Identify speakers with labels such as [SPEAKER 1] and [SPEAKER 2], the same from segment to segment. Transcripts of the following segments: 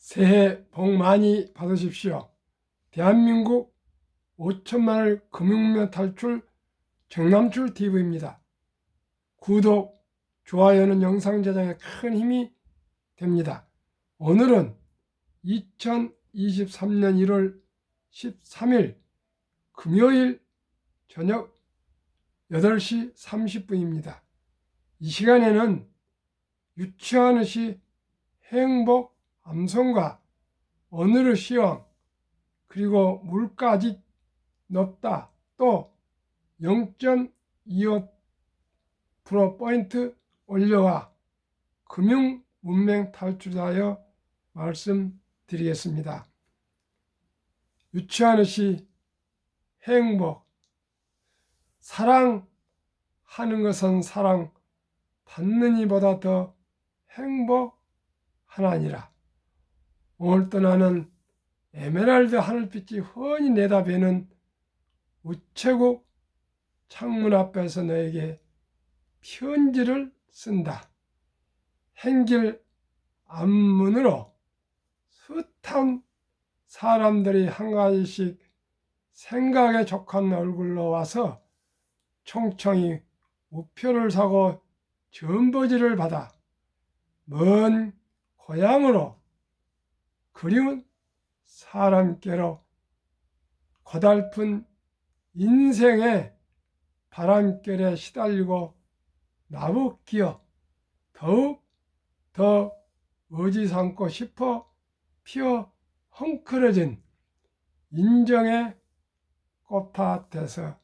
[SPEAKER 1] 새해 복 많이 받으십시오. 대한민국 5천만을 금융면 탈출 정남출 TV입니다. 구독, 좋아요는 영상 제작에 큰 힘이 됩니다. 오늘은 2023년 1월 13일 금요일 저녁 8시 30분입니다. 이 시간에는 유치원의 행복 암송과 오늘의 시황, 그리고 물가 아직 높다, 또 0.25% 올려와 금융 문맹 탈출하여 말씀드리겠습니다. 유치원의 행복, 사랑하는 것은 사랑 받는 이보다 더 행복하나니라. 오늘 떠나는 에메랄드 하늘빛이 훤히 내다보는 우체국 창문 앞에서 너에게 편지를 쓴다. 행길 앞문으로 숱한 사람들이 한 가지씩 생각에 족한 얼굴로 와서 총총히 우표를 사고 전버지를 받아 먼 고향으로 그리운 사람께로 고달픈 인생의 바람결에 시달리고 나부끼어 더욱 더 의지 삼고 싶어 피어 헝클어진 인정의 꽃밭에서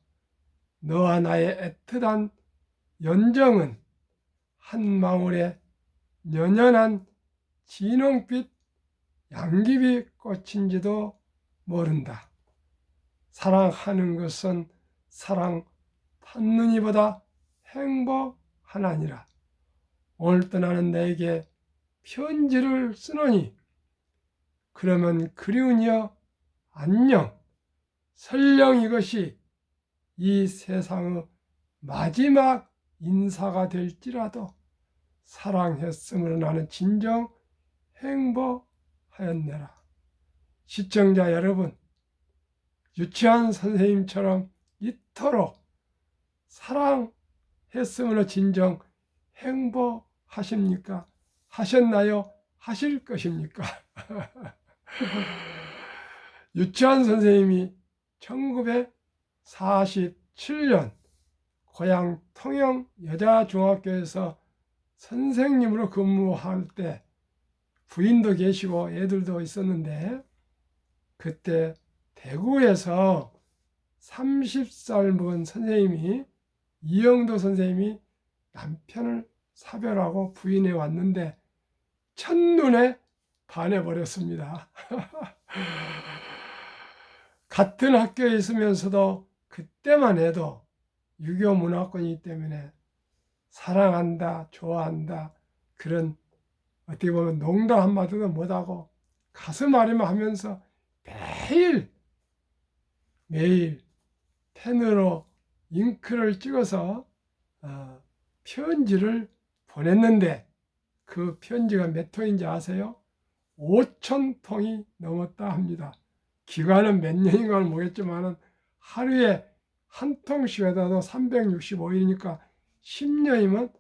[SPEAKER 1] 너와 나의 애틋한 연정은 한 망울의 연연한 진홍빛 양귀비 꽃인지도 모른다. 사랑하는 것은 사랑 받는 이보다 행복하나니라. 오늘 떠나는 내게 편지를 쓰노니 그러면 그리우니여 안녕. 설령 이것이 이 세상의 마지막 인사가 될지라도 사랑했으므로 나는 진정 행복하였네라. 시청자 여러분, 유치원 선생님처럼 이토록 사랑했으므로 진정 행복하십니까? 하셨나요? 하실 것입니까? 유치원 선생님이 1947년 고향 통영 여자중학교에서 선생님으로 근무할 때 부인도 계시고 애들도 있었는데, 그때 대구에서 30살 먹은 선생님이, 이영도 선생님이 남편을 사별하고 부인해 왔는데 첫눈에 반해버렸습니다. 같은 학교에 있으면서도 그때만 해도 유교 문화권이기 때문에 사랑한다, 좋아한다, 그런 어떻게 보면 농담 한마디도 못하고 가슴 아리만 하면서 매일 펜으로 잉크를 찍어서 편지를 보냈는데, 그 편지가 몇 통인지 아세요? 5,000통이 넘었다 합니다. 기간은 몇 년인가는 모르겠지만 하루에 한 통씩 해도 365일이니까 10년이면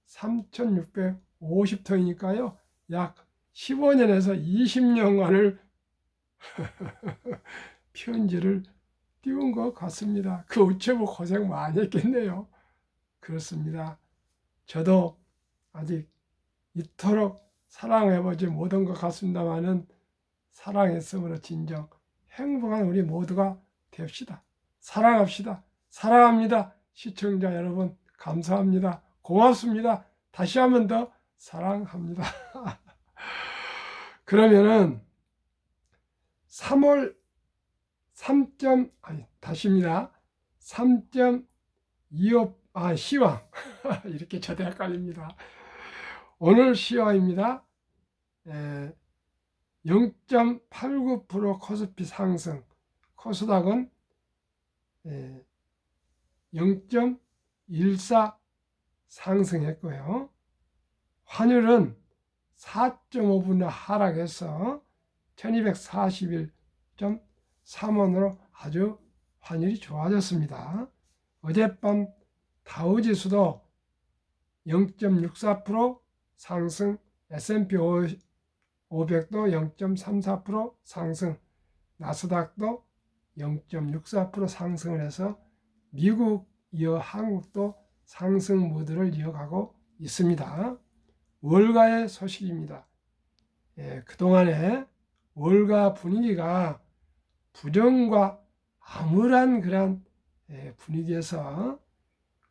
[SPEAKER 1] 3,650통이니까요. 약 15년에서 20년간을 편지를 띄운 것 같습니다. 그 우체국 고생 많이 했겠네요. 그렇습니다. 저도 아직 이토록 사랑해보지 못한 것 같습니다만은 사랑했으므로 진정 행복한 우리 모두가 됩시다. 사랑합시다. 사랑합니다. 시청자 여러분, 감사합니다. 고맙습니다. 다시 한 번 더 사랑합니다. 그러면은 3월 3.25 시황 이렇게 저도 헷갈립니다. 오늘 시황입니다. 0.89% 코스피 상승, 코스닥은 0.14 상승했고요. 환율은 4.5% 하락해서 1241.3원으로 아주 환율이 좋아졌습니다. 어젯밤 다우지수도 0.64% 상승, S&P 500도 0.34% 상승, 나스닥도 0.64% 상승을 해서 미국 이어 한국도 상승 모드를 이어가고 있습니다. 월가의 소식입니다. 그동안에 월가 분위기가 부정과 암울한 그런 분위기에서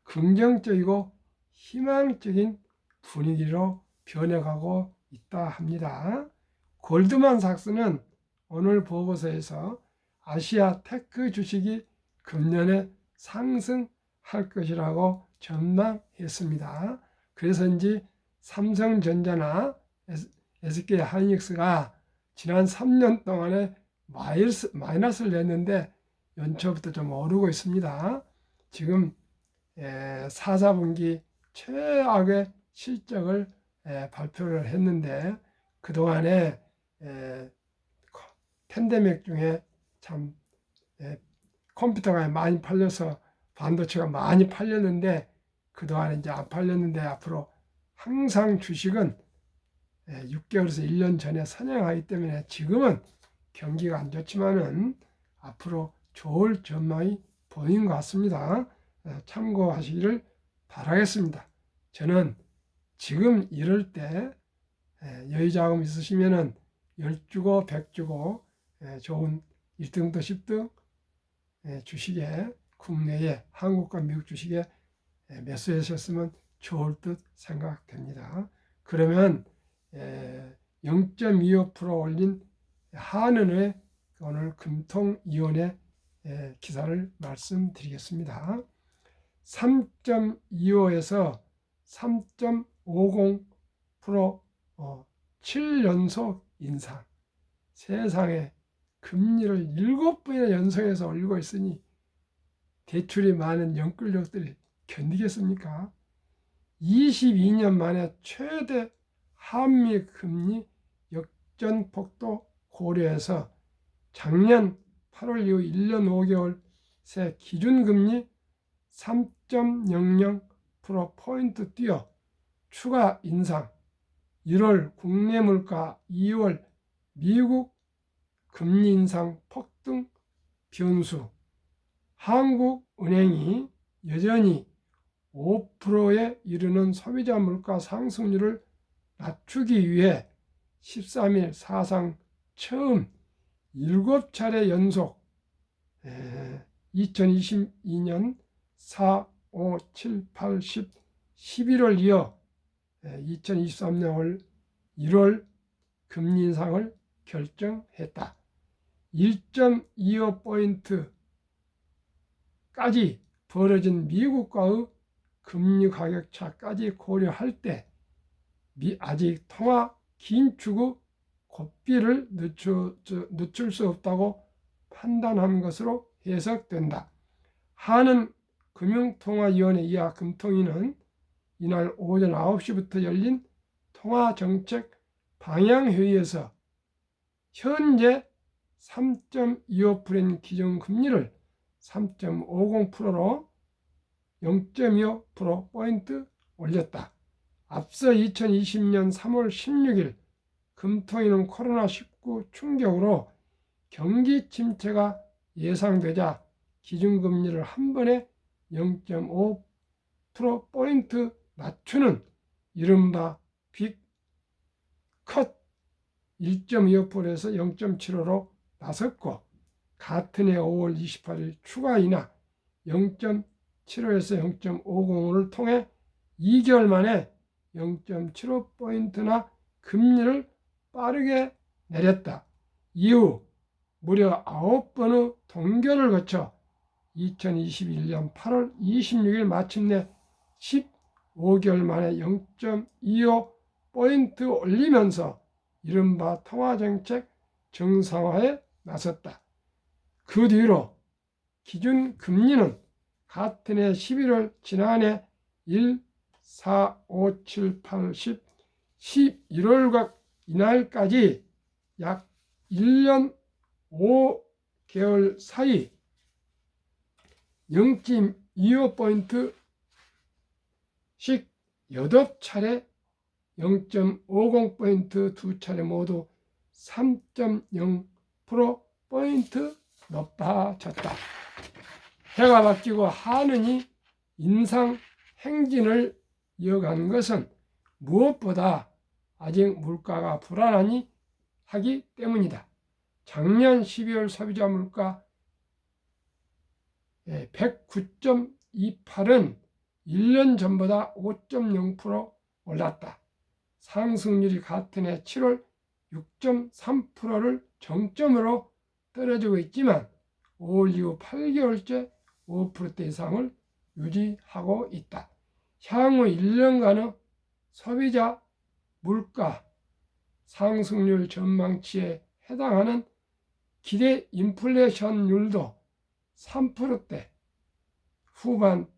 [SPEAKER 1] 긍정적이고 희망적인 분위기로 변해가고 있다 합니다. 골드만삭스는 오늘 보고서에서 아시아 테크 주식이 금년에 상승할 것이라고 전망했습니다. 그래서인지 삼성전자나 SK하이닉스가 지난 3년 동안에 마이너스를 냈는데 연초부터 좀 오르고 있습니다. 지금 4분기 최악의 실적을 발표를 했는데 그동안에 팬데믹 중에 참 컴퓨터가 많이 팔려서 반도체가 많이 팔렸는데 그동안에 이제 안 팔렸는데 앞으로 항상 주식은 6개월에서 1년 전에 선행하기 때문에 지금은 경기가 안 좋지만은 앞으로 좋을 전망이 보이는 것 같습니다. 참고하시기를 바라겠습니다. 저는 지금 이럴 때 여유자금 있으시면은 10주고 100주고 좋은 1등도 10등 주식에 국내에 한국과 미국 주식에 매수하셨으면 좋을 듯 생각됩니다. 그러면 0.25% 올린 한은의 오늘 금통이온의 기사를 말씀드리겠습니다. 3.25에서 3.50% 7연속 인상. 세상에 금리를 7번이나 연속해서 올리고 있으니 대출이 많은 연끌족들이 견디겠습니까? 22년 만에 최대 한미 금리 역전폭도 고려해서 작년 8월 이후 1년 5개월 새 기준금리 3.00%포인트 뛰어 추가 인상, 1월 국내 물가, 2월 미국 금리 인상 폭등 변수, 한국은행이 여전히 5%에 이르는 소비자 물가 상승률을 낮추기 위해 13일 사상 처음 7차례 연속 2022년 4, 5, 7, 8, 10, 11월 이어 2023년 1월 금리 인상을 결정했다. 1.25포인트까지 벌어진 미국과의 금리 가격 차까지 고려할 때 아직 통화 긴축의 고삐를 늦출 수 없다고 판단한 것으로 해석된다. 한은 금융통화위원회 이하 금통위는 이날 오전 9시부터 열린 통화정책 방향회의에서 현재 3.25%인 기준금리를 3.50%로 0.25%포인트 올렸다. 앞서 2020년 3월 16일 금통위는 코로나19 충격으로 경기 침체가 예상되자 기준금리를 한 번에 0.5%포인트 낮추는 이른바 빅컷 1.25%에서 0.75로 나섰고 같은 해 5월 28일 추가 인하 0.75에서 0.50을 통해 2개월 만에 0.75포인트나 금리를 빠르게 내렸다. 이후 무려 9번의 동결을 거쳐 2021년 8월 26일 마침내 15개월 만에 0.25포인트 올리면서 이른바 통화정책 정상화에 나섰다. 그 뒤로 기준 금리는 같은 해 11월 지난해 1, 4, 5, 7, 8, 10, 11월각 이날까지 약 1년 5개월 사이 0.25포인트씩 8차례, 0.50포인트 2차례 모두 3.0%포인트 높아졌다. 해가 바뀌고 하느니 인상 행진을 이어간 것은 무엇보다 아직 물가가 불안하니 하기 때문이다. 작년 12월 소비자 물가 109.28은 1년 전보다 5.0% 올랐다. 상승률이 같은 해 7월 6.3%를 정점으로 떨어지고 있지만 5월 이후 8개월째 5% 이상을 유지하고 있다. 향후 1년간의 소비자 물가 상승률 전망치에 해당하는 기대 인플레이션율도 3%대 후반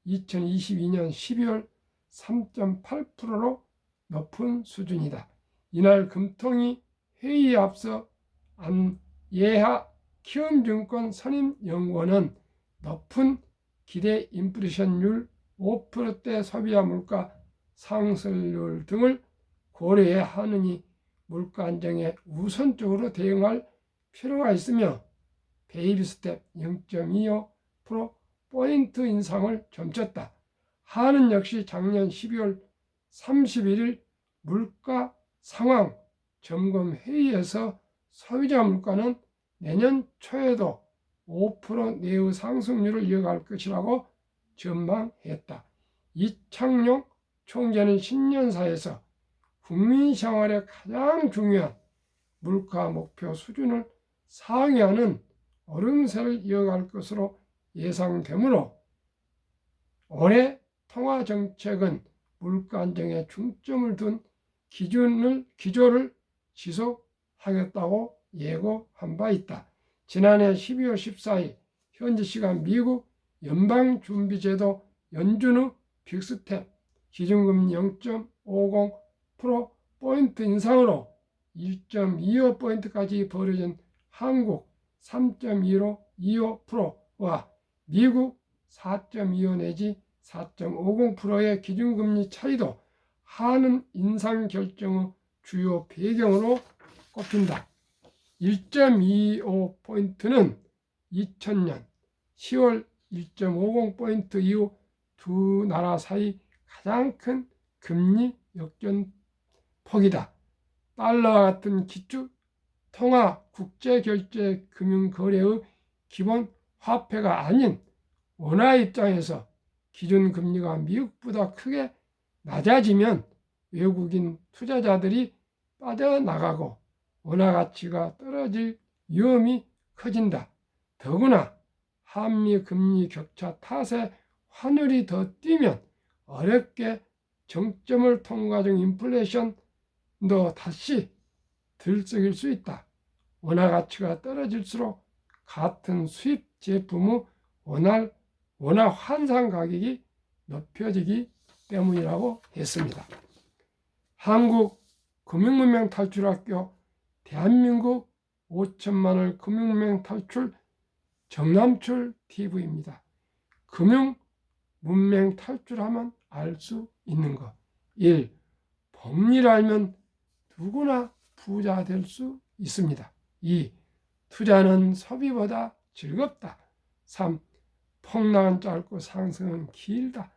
[SPEAKER 1] 2022년 12월 3.8%로 높은 수준이다. 이날 금통위 회의에 앞서 안예하 키움증권 선임연구원은 높은 기대 인플레이션율 5%대 소비자 물가 상승률 등을 고려해야 하느니 물가 안정에 우선적으로 대응할 필요가 있으며 베이비 스텝 0.25%포인트 인상을 점쳤다. 한은 역시 작년 12월 31일 물가 상황 점검 회의에서 소비자 물가는 내년 초에도 5% 내의 상승률을 이어갈 것이라고 전망했다. 이창용 총재는 신년사에서 국민 생활에 가장 중요한 물가 목표 수준을 상회하는 얼음세를 이어갈 것으로 예상되므로 올해 통화정책은 물가 안정에 중점을 둔 기조를 지속하겠다고 예고한 바 있다. 지난해 12월 14일 현지 시간 미국 연방준비제도 연준의 빅스텝 기준금리 0.50%포인트 인상으로 1.25포인트까지 벌어진 한국 3.25%와 미국 4.25 내지 4.50%의 기준금리 차이도 한은 인상 결정의 주요 배경으로 꼽힌다. 1.25포인트는 2000년 10월 1.50포인트 이후 두 나라 사이 가장 큰 금리 역전폭이다. 달러와 같은 기축 통화 국제결제 금융거래의 기본 화폐가 아닌 원화 입장에서 기준금리가 미국보다 크게 낮아지면 외국인 투자자들이 빠져나가고 원화 가치가 떨어질 위험이 커진다. 더구나 한미 금리 격차 탓에 환율이 더 뛰면 어렵게 정점을 통과 중 인플레이션도 다시 들썩일 수 있다. 원화 가치가 떨어질수록 같은 수입 제품의 원화 환산 가격이 높여지기 때문이라고 했습니다. 한국 금융문명 탈출학교 대한민국 5천만을 금융문명 탈출 정남출 TV입니다. 금융문명 탈출하면 알 수 있는 것. 1. 법리를 알면 누구나 부자 될 수 있습니다. 2. 투자는 소비보다 즐겁다. 3. 폭락은 짧고 상승은 길다.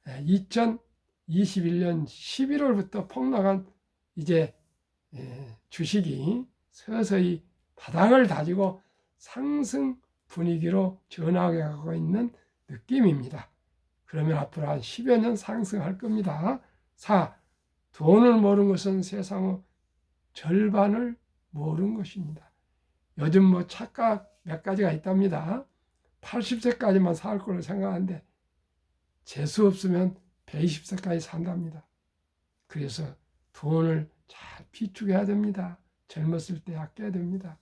[SPEAKER 1] 2021년 11월부터 폭락한 이제 주식이 서서히 바닥을 다지고 상승 분위기로 전환해 가고 있는 느낌입니다. 그러면 앞으로 한 10여 년 상승할 겁니다. 4. 돈을 모르는 것은 세상의 절반을 모르는 것입니다. 요즘 착각 몇 가지가 있답니다. 80세까지만 살 걸로 생각하는데 재수 없으면 120세까지 산답니다. 그래서 돈을 잘 비축해야 됩니다. 젊었을 때 아껴야 됩니다.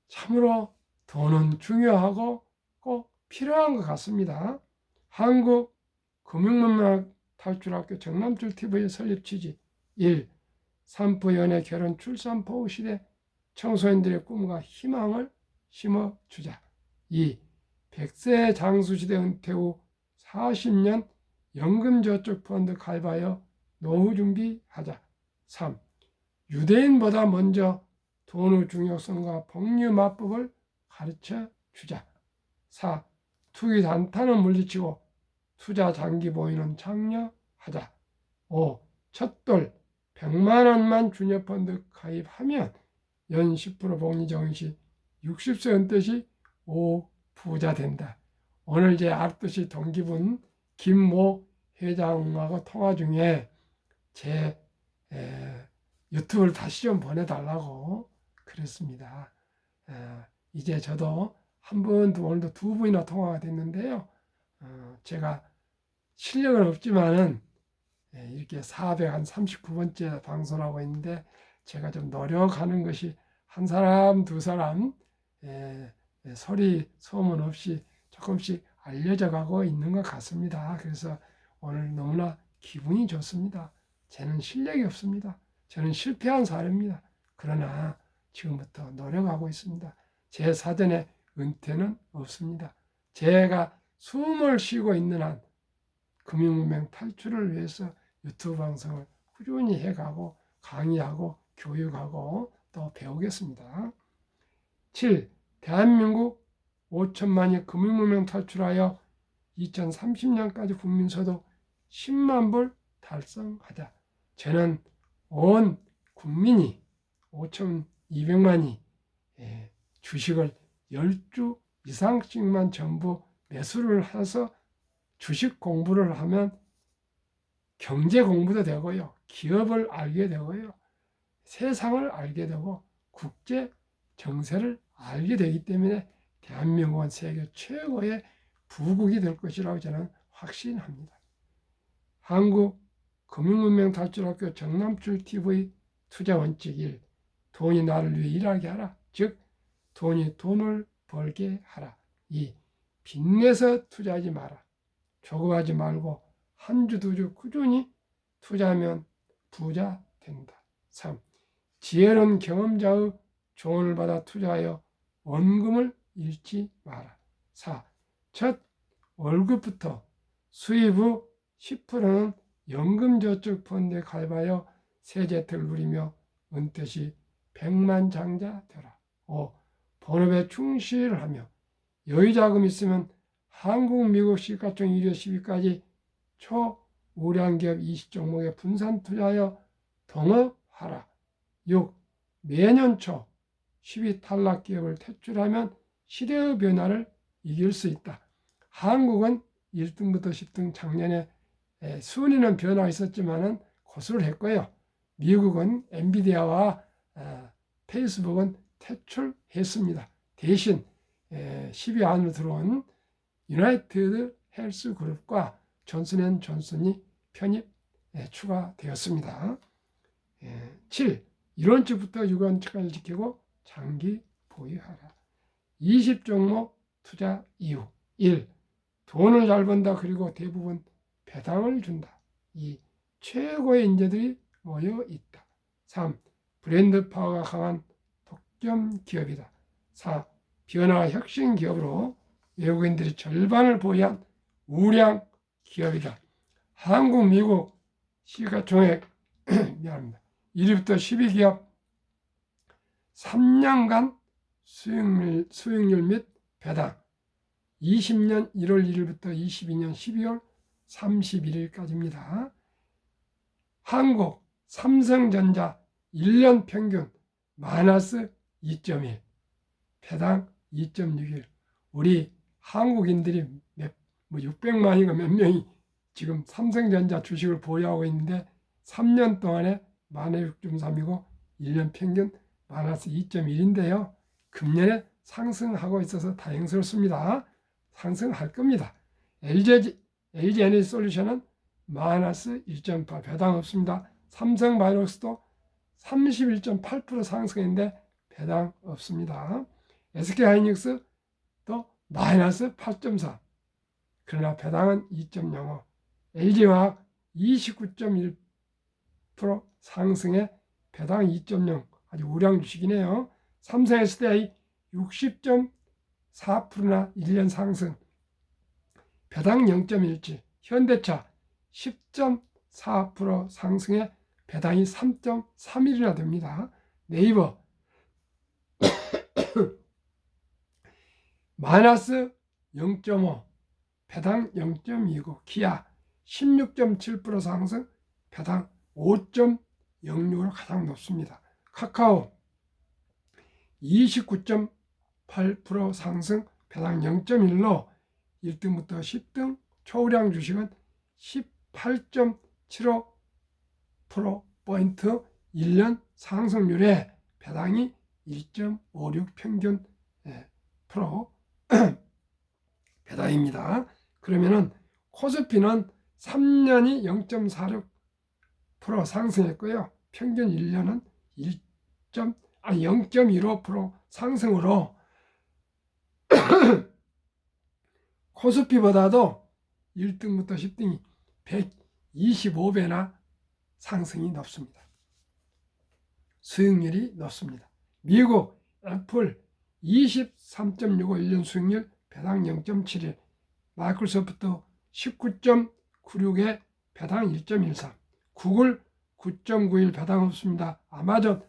[SPEAKER 1] 참으로 돈은 중요하고 꼭 필요한 것 같습니다. 한국 금융문명 탈출학교 정남출 TV의 설립 취지 1. 산부 연애 결혼 출산 포 시대 청소년들의 꿈과 희망을 심어주자. 2. 100세 장수시대 은퇴 후 40년 연금저축펀드 가입하여 노후 준비하자. 3. 유대인보다 먼저 돈의 중요성과 복리마법을 가르쳐 주자. 4. 투기 단타는 물리치고 투자 장기 보유는 장려하자. 5. 첫돌 100만 원만 주녀펀드 가입하면 연 10% 복리 적용 시 60세 은퇴 시 부자 된다. 오늘 제 앞듯이 동기분 김모 회장하고 통화 중에 제 유튜브를 다시 좀 보내달라고 그랬습니다. 이제 저도 한 번, 오늘도 두 번이나 통화가 됐는데요. 제가 실력은 없지만은 이렇게 439번째 방송을 하고 있는데 제가 좀 노력하는 것이 한 사람, 두 사람 소리 소문 없이 조금씩 알려져 가고 있는 것 같습니다. 그래서 오늘 너무나 기분이 좋습니다. 저는 실력이 없습니다. 저는 실패한 사람입니다. 그러나 지금부터 노력하고 있습니다. 제 사전에 은퇴는 없습니다. 제가 숨을 쉬고 있는 한 금융문맹 탈출을 위해서 유튜브 방송을 꾸준히 해가고 강의하고 교육하고 또 배우겠습니다. 7. 대한민국 5천만이 금융문맹 탈출하여 2030년까지 국민소득 10만 불 달성하자. 저는 온 국민이 5,200만이 주식을 10주 이상씩만 전부 매수를 해서 주식 공부를 하면 경제 공부도 되고요. 기업을 알게 되고요. 세상을 알게 되고 국제 정세를 알게 되기 때문에 대한민국은 세계 최고의 부국이 될 것이라고 저는 확신합니다. 한국 금융문맹 탈출학교 정남출TV 투자원칙 1. 돈이 나를 위해 일하게 하라. 즉 돈이 돈을 벌게 하라. 2. 빚내서 투자하지 마라. 조급하지 말고 한 주 두 주 꾸준히 투자하면 부자 된다. 3. 지혜로운 경험자의 조언을 받아 투자하여 원금을 잃지 마라. 4. 첫 월급부터 수입 후 10%는 연금저축펀드에 가입하여 세제혜택을 누리며 은퇴 시 백만장자 되라. 5. 본업에 충실하며 여유자금 있으면 한국, 미국 시가총 1위 10위까지 초우량기업 20종목에 분산 투자하여 동업하라. 6. 매년 초 10위 탈락 기업을 퇴출하면 시대의 변화를 이길 수 있다. 한국은 1등부터 10등 작년에 순위는 변화가 있었지만 고수를 했고요. 미국은 엔비디아와 페이스북은 퇴출했습니다. 대신 10위 안으로 들어온 유나이티드 헬스 그룹과 존슨앤존슨이 편입 추가되었습니다. 7. 1원칙부터 6원칙까지 지키고 장기 보유하라. 20종목 투자 이유. 1. 돈을 잘 번다. 그리고 대부분 배당을 준다. 2. 최고의 인재들이 모여 있다. 3. 브랜드 파워가 강한 독점 기업이다. 4. 변화 혁신 기업으로 외국인들이 절반을 보유한 우량 기업이다. 한국, 미국 시가총액 미안합니다. 1위부터 10위 기업 3년간 수익률 및 배당 20년 1월 1일부터 22년 12월 31일까지입니다. 한국 삼성전자 1년 평균 마이너스 2.1 배당 2.61 우리 한국인들이 600만인가 몇 명이 지금 삼성전자 주식을 보유하고 있는데 3년 동안에 마이너스 6.3이고 1년 평균 마이너스 2.1인데요. 금년에 상승하고 있어서 다행스럽습니다. 상승할 겁니다. LG 에너지솔루션은 마이너스 1.8 배당 없습니다. 삼성바이오록스도 31.8% 상승했는데 배당 없습니다. SK하이닉스 또 마이너스 8.4 그러나 배당은 2.05 LG화학 29.1% 상승에 배당 2.0 아주 우량 주식이네요. 삼성 SDI 60.4%나 1년 상승, 배당 0.17, 현대차 10.4% 상승에 배당이 3.31이나 됩니다. 네이버 마이너스 0.5, 배당 0.29, 기아 16.7% 상승, 배당 5.06으로 가장 높습니다. 카카오 29.8% 상승, 배당 0.1로 1등부터 10등, 초우량 주식은 18.75% 1년 상승률에 배당이 1.56 평균 프로 배당입니다. 그러면은 코스피는 3년이 0.46% 상승했고요. 평균 1년은 0.15% 상승으로 코스피보다도 1등부터 10등이 125배나 상승이 높습니다. 수익률이 높습니다. 미국 애플 23.65 1년 수익률, 배당 0.71, 마이크로소프트 19.96에 배당 1.13, 구글 9.91 배당 없습니다. 아마존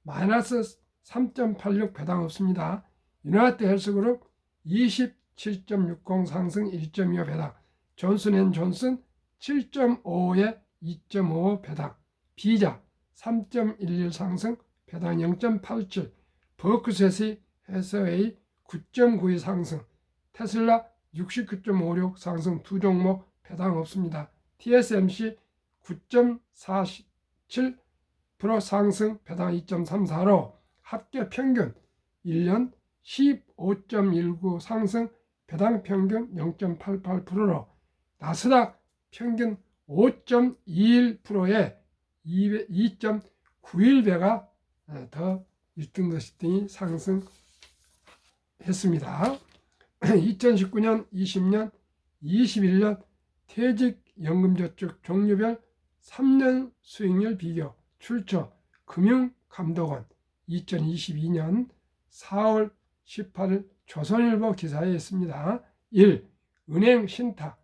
[SPEAKER 1] 마이너스 3.86 배당 없습니다. 유나이티드 헬스그룹 27.60 상승 1.25 배당, 존슨앤존슨 7.55에 2.55 배당, 비자 3.11 상승 배당 0.87, 버크셔시 SOA 9.92 상승, 테슬라 69.56 상승 두 종목 배당 없습니다. TSMC 9.47% 상승 배당 2.34로 합계 평균 1년 15.19 상승 배당 평균 0.88%로 나스닥 평균 5.21%에 2.91배가 더 1등도 10등이 상승했습니다. 2019년, 20년, 21년 퇴직연금저축 종류별 3년 수익률 비교 출처 금융감독원 2022년 4월 18일 조선일보 기사에 있습니다. 1. 은행 신탁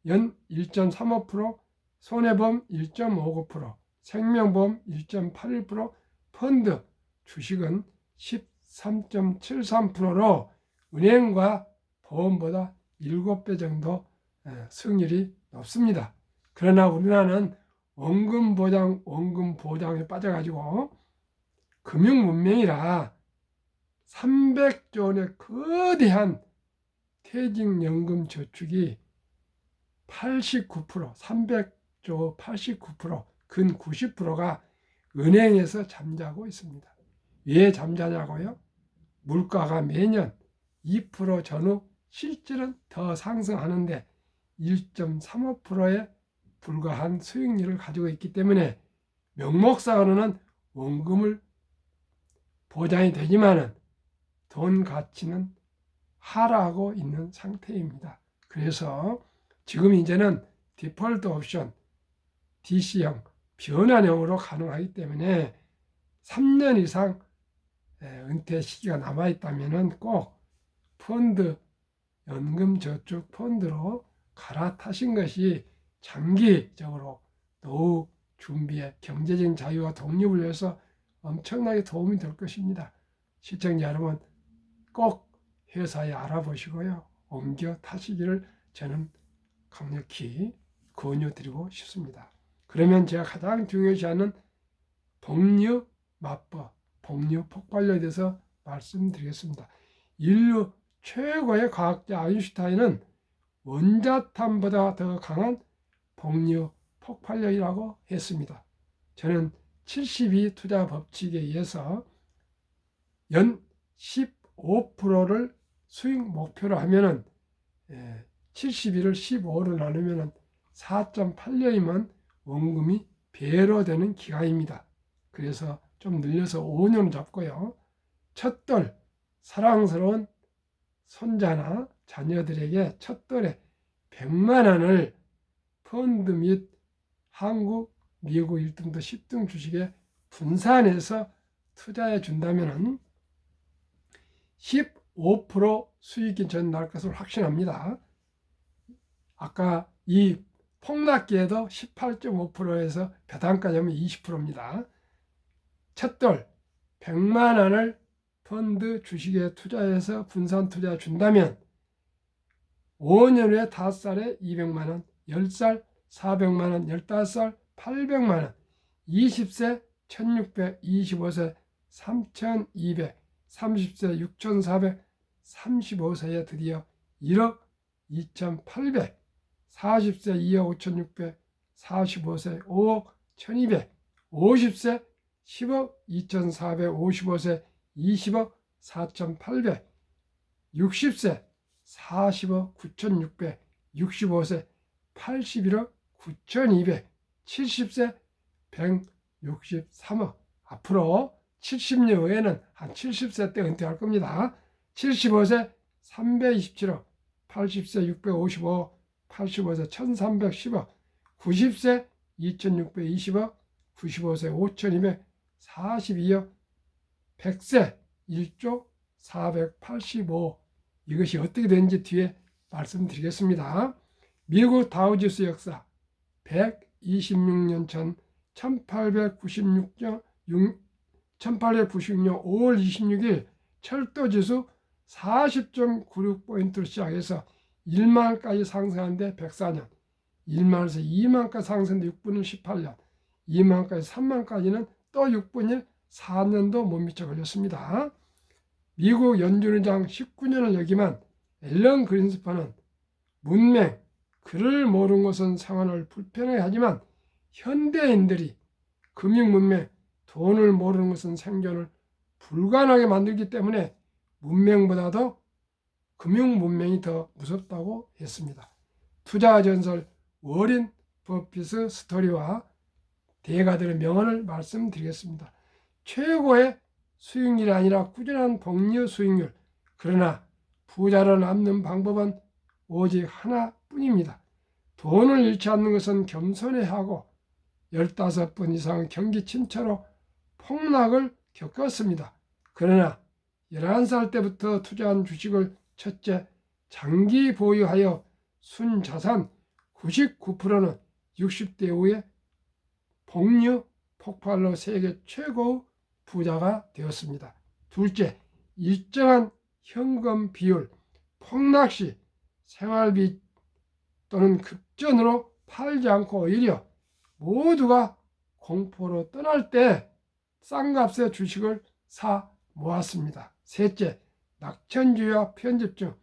[SPEAKER 1] 연 1.35%, 손해보험 1.59%, 생명보험 1.81%, 펀드 주식은 13.73%로 은행과 보험보다 7배 정도 수익률이 높습니다. 그러나 우리나라는 원금보장에 빠져가지고 금융문명이라 300조 원의 거대한 퇴직연금 저축이 89%, 300조 89%, 근 90%가 은행에서 잠자고 있습니다. 왜 잠자냐고요? 물가가 매년 2% 전후 실질은 더 상승하는데 1.35%에 불과한 수익률을 가지고 있기 때문에 명목상으로는 원금을 보장이 되지만은 돈 가치는 하락하고 있는 상태입니다. 그래서 지금 이제는 디폴트 옵션, DC형, 변환형으로 가능하기 때문에 3년 이상 은퇴 시기가 남아있다면 꼭 펀드, 연금저축 펀드로 갈아타신 것이 장기적으로 노후 준비에 경제적인 자유와 독립을 위해서 엄청나게 도움이 될 것입니다. 시청자 여러분 꼭 회사에 알아보시고요. 옮겨 타시기를 저는 강력히 권유드리고 싶습니다. 그러면 제가 가장 중요시하는 복류 맞법, 복류 폭발력에 대해서 말씀드리겠습니다. 인류 최고의 과학자 아인슈타인은 원자탄보다 더 강한 복류 폭발력이라고 했습니다. 저는 72 투자 법칙에 의해서 연 15%를 수익 목표로 하면은 71을 15로 나누면 4.8년이면 원금이 배로 되는 기간입니다. 그래서 좀 늘려서 5년 잡고요. 첫돌, 사랑스러운 손자나 자녀들에게 첫돌에 100만 원을 펀드 및 한국, 미국 1등도 10등 주식에 분산해서 투자해 준다면 15% 수익이 전 날 것을 확신합니다. 아까 이 폭락기에도 18.5%에서 배당까지 하면 20%입니다. 첫돌 100만 원을 펀드 주식에 투자해서 분산 투자 준다면 5년 후에 5살에 200만 원, 10살 400만 원, 15살 800만 원, 20세 1600, 25세 3200, 30세 6400, 35세에 드디어 1억 2800, 40세 2억 5600, 45세 5억 1200, 50세 10억 2400, 55세 20억 4800, 60세 40억 9600, 65세 81억 9200, 70세 163억. 앞으로 70년 후에는 한 70세 때 은퇴할 겁니다. 75세 327억, 80세 655억, 85세 1310억, 90세 2620억, 95세 5242억, 100세 1조 485억. 이것이 어떻게 되는지 뒤에 말씀드리겠습니다. 미국 다우지수 역사 126년 전 1896년 5월 26일 철도지수 40.96포인트로 시작해서 1만까지 상승하는데 104년, 1만에서 2만까지 상승하는데 6분의 18년, 2만까지 3만까지는 또 6분의 4년도 못 미쳐 걸렸습니다. 미국 연준의장 19년을 역임한 앨런 그린스판은 문맹, 글을 모르는 것은 생활을 불편하게 하지만 현대인들이 금융문맹, 돈을 모르는 것은 생존을 불가능하게 만들기 때문에 문맹보다도 금융문맹이 더 무섭다고 했습니다. 투자전설 워린 버핏 스토리와 대가들의 명언을 말씀드리겠습니다. 최고의 수익률이 아니라 꾸준한 복리 수익률, 그러나 부자로 남는 방법은 오직 하나뿐입니다. 돈을 잃지 않는 것은 겸손해야 하고 15번 이상 경기 침체로 폭락을 겪었습니다. 그러나 11살 때부터 투자한 주식을 첫째, 장기 보유하여 순자산 99%는 60대 이후에 복리 폭발로 세계 최고의 부자가 되었습니다. 둘째, 일정한 현금 비율, 폭락 시 생활비 또는 급전으로 팔지 않고 오히려 모두가 공포로 떠날 때 싼 값의 주식을 사 모았습니다. 셋째, 낙천주의와 편집중,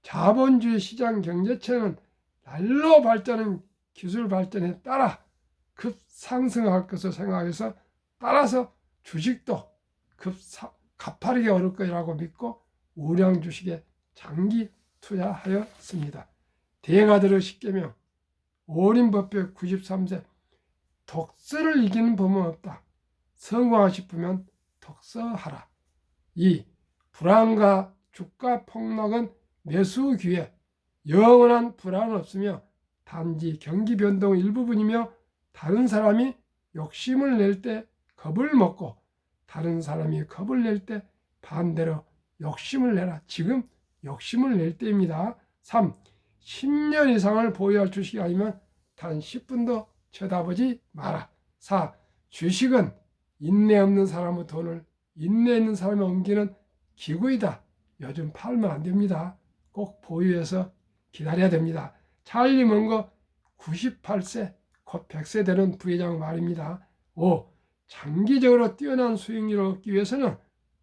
[SPEAKER 1] 자본주의 시장 경제체는 날로 발전한 기술 발전에 따라 급상승할 것을 생각해서 따라서 주식도 가파르게 오를 거라고 믿고 우량 주식에 장기 투자하였습니다. 대가들의 10계명, 워린 버핏 93세, 독서를 이기는 법은 없다. 성공하고 싶으면 독서하라. 2. 불안과 주가 폭락은 매수 기회, 영원한 불안은 없으며 단지 경기 변동 일부분이며 다른 사람이 욕심을 낼 때 겁을 먹고 다른 사람이 겁을 낼 때 반대로 욕심을 내라. 지금 욕심을 낼 때입니다. 3. 10년 이상을 보유할 주식이 아니면 단 10분도 쳐다보지 마라. 4. 주식은 인내 없는 사람의 돈을 인내 있는 사람이 옮기는 기구이다. 요즘 팔면 안 됩니다. 꼭 보유해서 기다려야 됩니다. 찰리 먼거 98세, 곧 100세 되는 부회장 말입니다. 5. 장기적으로 뛰어난 수익률을 얻기 위해서는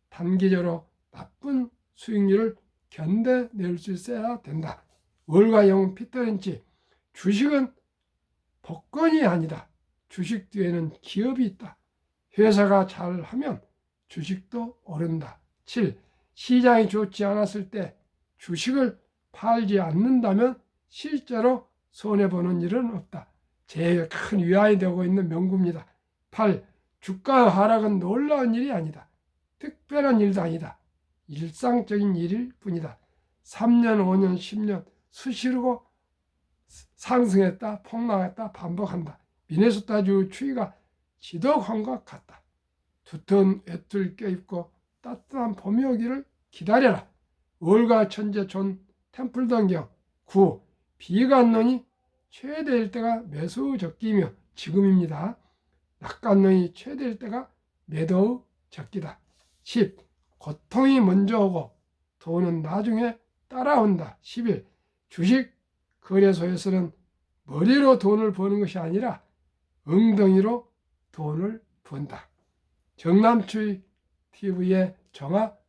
[SPEAKER 1] 단기적으로 나쁜 수익률을 견뎌낼 수 있어야 된다. 월가 영웅 피터 린치, 주식은 복권이 아니다. 주식 뒤에는 기업이 있다. 회사가 잘하면 주식도 오른다. 7. 시장이 좋지 않았을 때 주식을 팔지 않는다면 실제로 손해보는 일은 없다. 제일 큰 위안이 되고 있는 명구입니다. 8. 주가 하락은 놀라운 일이 아니다. 특별한 일도 아니다. 일상적인 일일 뿐이다. 3년, 5년, 10년 수시로 상승했다, 폭락했다, 반복한다. 미네소타주 추위가 지독한 것 같다. 두터운 외투를 껴입고 따뜻한 봄이 오기를 기다려라. 월가 천재 존 템플던경 9. 비가 안 오니 최대일 때가 매수 적기며 지금입니다. 낙관론이 최대일 때가 매도 적기다. 10. 고통이 먼저 오고 돈은 나중에 따라온다. 11. 주식 거래소에서는 머리로 돈을 버는 것이 아니라 엉덩이로 돈을 번다. 정남추의 TV에 정확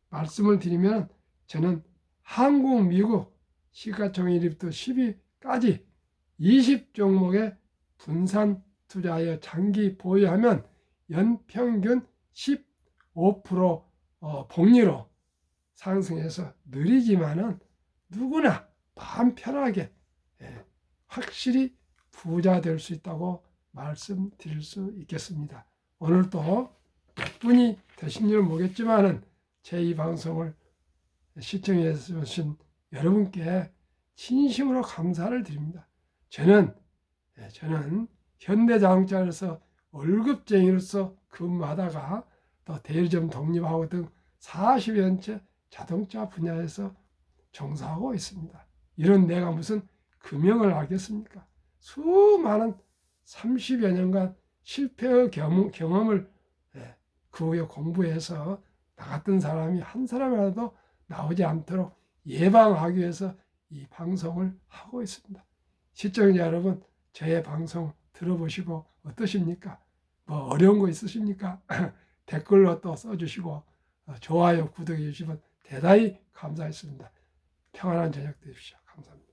[SPEAKER 1] 말씀을 드리면 저는 한국, 미국 시가총액부터 10위까지 20종목에 분산 투자하여 장기 보유하면 연평균 15% 복리로 상승해서 느리지만은 누구나 마음 편하게 확실히 부자 될 수 있다고 말씀드릴 수 있겠습니다. 오늘도 몇 분이 되신 줄 모르겠지만은 제 이 방송을 시청해 주신 여러분께 진심으로 감사를 드립니다. 저는 현대자동차에서 월급쟁이로서 근무하다가 또 대리점 독립하고 등 40여년째 자동차 분야에서 종사하고 있습니다. 이런 내가 무슨 금형을 알겠습니까? 수많은 30여 년간 실패의 경험을 그 후에 공부해서 나 같은 사람이 한 사람이라도 나오지 않도록 예방하기 위해서 이 방송을 하고 있습니다. 시청자 여러분, 저의 방송 들어보시고 어떠십니까? 뭐 어려운 거 있으십니까? 댓글로 또 써주시고 좋아요, 구독해 주시면 대단히 감사했습니다. 평안한 저녁 되십시오. 감사합니다.